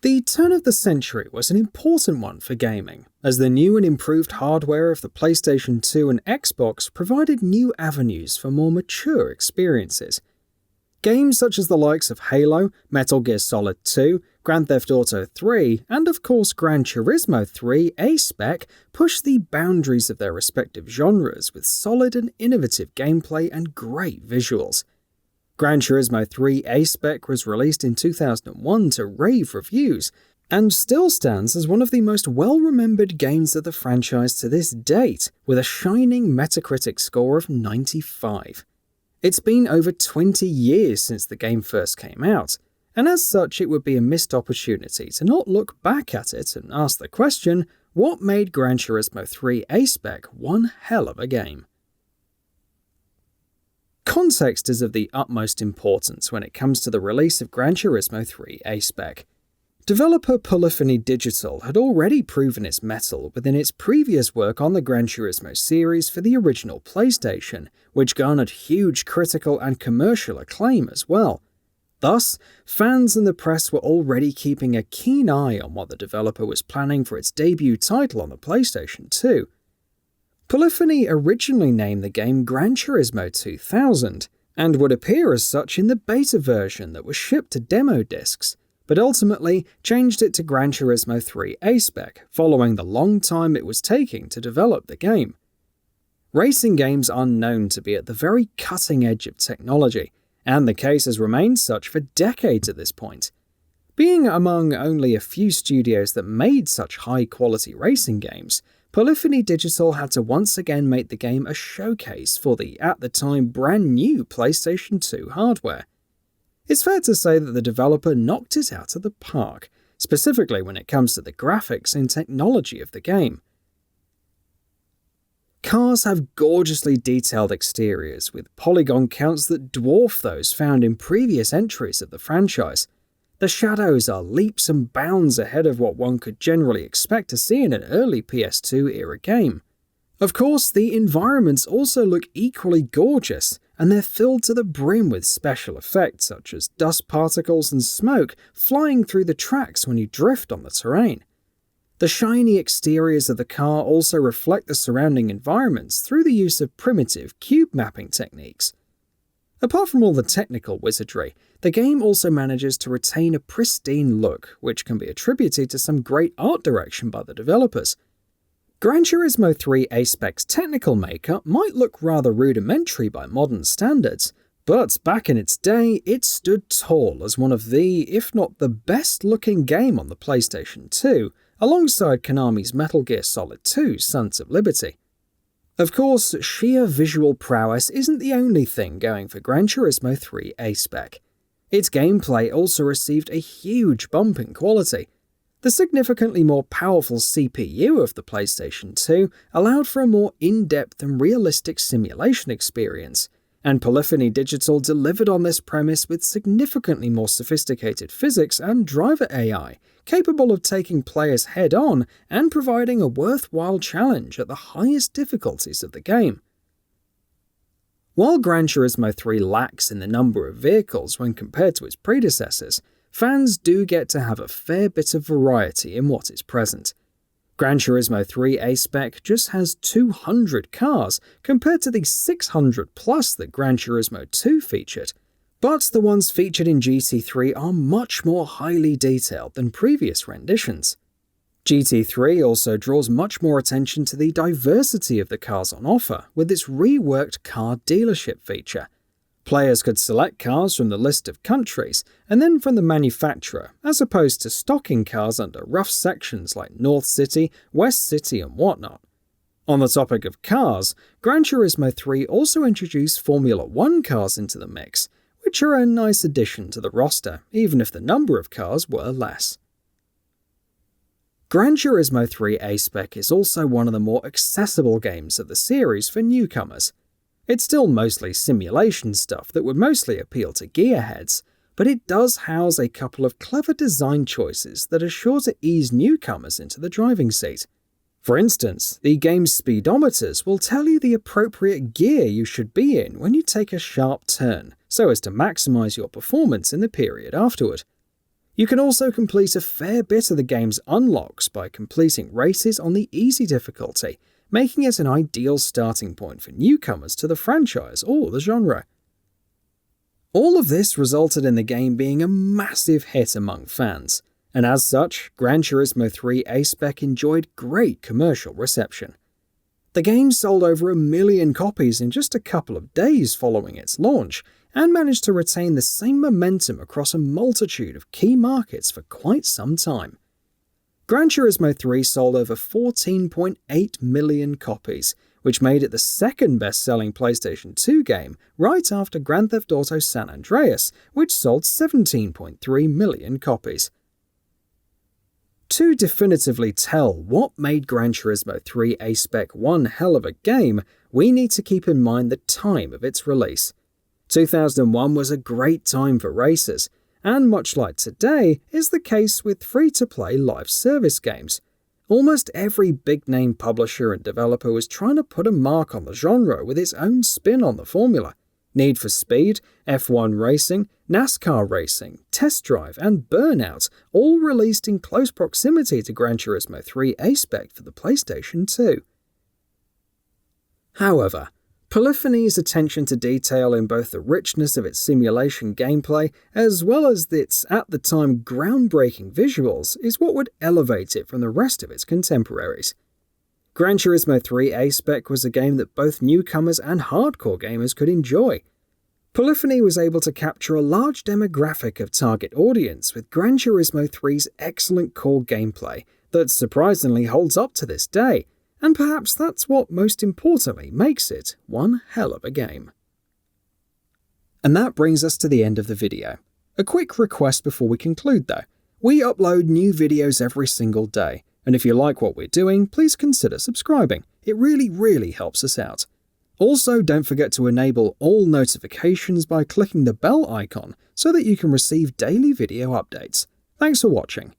The turn of the century was an important one for gaming, as the new and improved hardware of the PlayStation 2 and Xbox provided new avenues for more mature experiences. Games such as the likes of Halo, Metal Gear Solid 2, Grand Theft Auto 3, and of course Gran Turismo 3 A-Spec pushed the boundaries of their respective genres with solid and innovative gameplay and great visuals. Gran Turismo 3 A-Spec was released in 2001 to rave reviews, and still stands as one of the most well-remembered games of the franchise to this date, with a shining Metacritic score of 95. It's been over 20 years since the game first came out, and as such it would be a missed opportunity to not look back at it and ask the question, what made Gran Turismo 3 A-Spec one hell of a game? Context is of the utmost importance when it comes to the release of Gran Turismo 3 A-Spec. Developer Polyphony Digital had already proven its mettle within its previous work on the Gran Turismo series for the original PlayStation, which garnered huge critical and commercial acclaim as well. Thus, fans and the press were already keeping a keen eye on what the developer was planning for its debut title on the PlayStation 2. Polyphony originally named the game Gran Turismo 2000, and would appear as such in the beta version that was shipped to demo discs, but ultimately changed it to Gran Turismo 3 A-Spec, following the long time it was taking to develop the game. Racing games are known to be at the very cutting edge of technology, and the case has remained such for decades at this point. Being among only a few studios that made such high-quality racing games, Polyphony Digital had to once again make the game a showcase for the, at the time, brand new PlayStation 2 hardware. It's fair to say that the developer knocked it out of the park, specifically when it comes to the graphics and technology of the game. Cars have gorgeously detailed exteriors, with polygon counts that dwarf those found in previous entries of the franchise. The shadows are leaps and bounds ahead of what one could generally expect to see in an early PS2-era game. Of course, the environments also look equally gorgeous, and they're filled to the brim with special effects such as dust particles and smoke flying through the tracks when you drift on the terrain. The shiny exteriors of the car also reflect the surrounding environments through the use of primitive cube mapping techniques. Apart from all the technical wizardry, the game also manages to retain a pristine look, which can be attributed to some great art direction by the developers. Gran Turismo 3 A-Spec's technical makeup might look rather rudimentary by modern standards, but back in its day, it stood tall as one of the, if not the best-looking game on the PlayStation 2, alongside Konami's Metal Gear Solid 2 Sons of Liberty. Of course, sheer visual prowess isn't the only thing going for Gran Turismo 3 A-Spec. Its gameplay also received a huge bump in quality. The significantly more powerful CPU of the PlayStation 2 allowed for a more in-depth and realistic simulation experience, and Polyphony Digital delivered on this premise with significantly more sophisticated physics and driver AI, capable of taking players head-on and providing a worthwhile challenge at the highest difficulties of the game. While Gran Turismo 3 lacks in the number of vehicles when compared to its predecessors, fans do get to have a fair bit of variety in what is present. Gran Turismo 3 A-Spec just has 200 cars compared to the 600 plus that Gran Turismo 2 featured, but the ones featured in GT3 are much more highly detailed than previous renditions. GT3 also draws much more attention to the diversity of the cars on offer with its reworked car dealership feature. Players could select cars from the list of countries and then from the manufacturer, as opposed to stocking cars under rough sections like North City, West City and whatnot. On the topic of cars, Gran Turismo 3 also introduced Formula 1 cars into the mix, which are a nice addition to the roster, even if the number of cars were less. Gran Turismo 3 A-Spec is also one of the more accessible games of the series for newcomers. It's still mostly simulation stuff that would mostly appeal to gearheads, but it does house a couple of clever design choices that are sure to ease newcomers into the driving seat. For instance, the game's speedometers will tell you the appropriate gear you should be in when you take a sharp turn, so as to maximize your performance in the period afterward. You can also complete a fair bit of the game's unlocks by completing races on the easy difficulty, making it an ideal starting point for newcomers to the franchise or the genre. All of this resulted in the game being a massive hit among fans, and as such, Gran Turismo 3 A-Spec enjoyed great commercial reception. The game sold over 1 million copies in just a couple of days following its launch, and managed to retain the same momentum across a multitude of key markets for quite some time. Gran Turismo 3 sold over 14.8 million copies, which made it the second best-selling PlayStation 2 game, right after Grand Theft Auto San Andreas, which sold 17.3 million copies. To definitively tell what made Gran Turismo 3 A-Spec one hell of a game, we need to keep in mind the time of its release. 2001 was a great time for racers, and much like today is the case with free-to-play live service games. Almost every big-name publisher and developer was trying to put a mark on the genre with its own spin on the formula. Need for Speed, F1 Racing, NASCAR Racing, Test Drive, and Burnout all released in close proximity to Gran Turismo 3 A-Spec for the PlayStation 2. However, Polyphony's attention to detail in both the richness of its simulation gameplay as well as its, at the time, groundbreaking visuals is what would elevate it from the rest of its contemporaries. Gran Turismo 3 A-Spec was a game that both newcomers and hardcore gamers could enjoy. Polyphony was able to capture a large demographic of target audience with Gran Turismo 3's excellent core gameplay that surprisingly holds up to this day, and perhaps that's what most importantly makes it one hell of a game. And that brings us to the end of the video. A quick request before we conclude though. We upload new videos every single day, and if you like what we're doing, please consider subscribing. It really helps us out. Also, don't forget to enable all notifications by clicking the bell icon so that you can receive daily video updates. Thanks for watching.